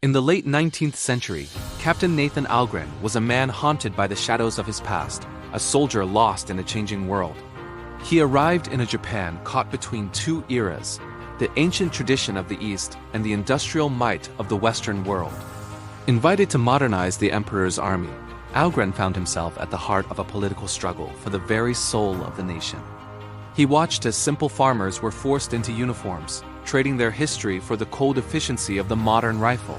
In the late 19th century, Captain Nathan Algren was a man haunted by the shadows of his past, a soldier lost in a changing world. He arrived in a Japan caught between two eras, the ancient tradition of the East and the industrial might of the Western world. Invited to modernize the emperor's army, Algren found himself at the heart of a political struggle for the very soul of the nation. He watched as simple farmers were forced into uniforms, trading their history for the cold efficiency of the modern rifle.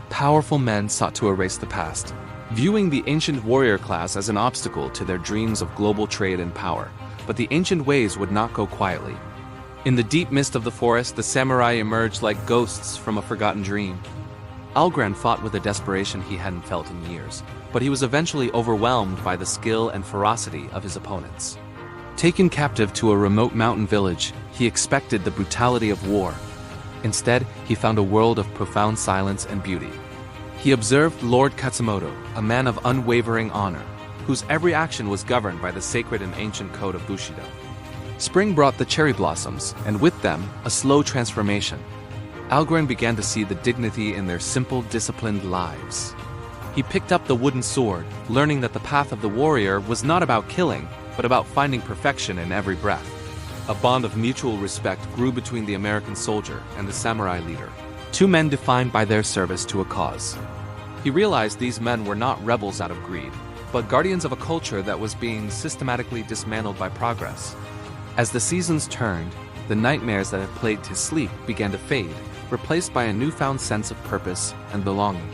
Powerful men sought to erase the past, viewing the ancient warrior class as an obstacle to their dreams of global trade and power. But the ancient ways would not go quietly. In the deep mist of the forest, the samurai emerged like ghosts from a forgotten dream. Algren fought with a desperation he hadn't felt in years, but he was eventually overwhelmed by the skill and ferocity of his opponents. Taken captive to a remote mountain village, he expected the brutality of war. Instead, he found a world of profound silence and beauty. He observed Lord Katsumoto, a man of unwavering honor, whose every action was governed by the sacred and ancient code of Bushido. Spring brought the cherry blossoms, and with them, a slow transformation. Algren began to see the dignity in their simple, disciplined lives. He picked up the wooden sword, learning that the path of the warrior was not about killing, but about finding perfection in every breath. A bond of mutual respect grew between the American soldier and the samurai leader, two men defined by their service to a cause. He realized these men were not rebels out of greed, but guardians of a culture that was being systematically dismantled by progress. As the seasons turned, the nightmares that had plagued his sleep began to fade, replaced by a newfound sense of purpose and belonging.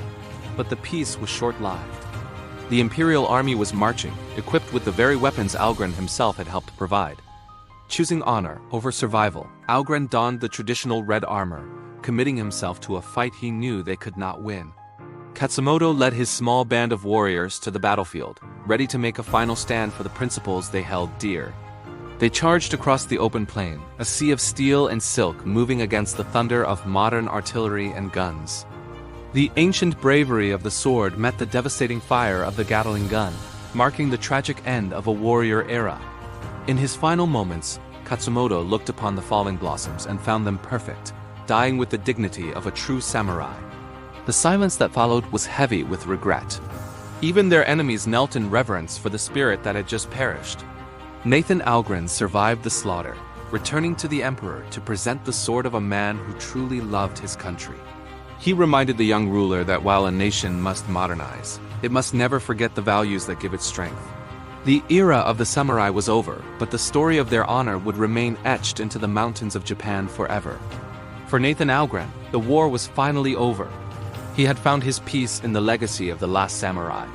But the peace was short-lived. The Imperial Army was marching, equipped with the very weapons Algren himself had helped provide. Choosing honor over survival, Algren donned the traditional red armor, committing himself to a fight he knew they could not win. Katsumoto led his small band of warriors to the battlefield, ready to make a final stand for the principles they held dear. They charged across the open plain, a sea of steel and silk moving against the thunder of modern artillery and guns. The ancient bravery of the sword met the devastating fire of the Gatling gun, marking the tragic end of a warrior era. In his final moments, Katsumoto looked upon the falling blossoms and found them perfect, dying with the dignity of a true samurai. The silence that followed was heavy with regret. Even their enemies knelt in reverence for the spirit that had just perished. Nathan Algren survived the slaughter, returning to the emperor to present the sword of a man who truly loved his country. He reminded the young ruler that while a nation must modernize, it must never forget the values that give it strength. The era of the samurai was over, but the story of their honor would remain etched into the mountains of Japan forever. For Nathan Algren, the war was finally over. He had found his peace in the legacy of the last samurai,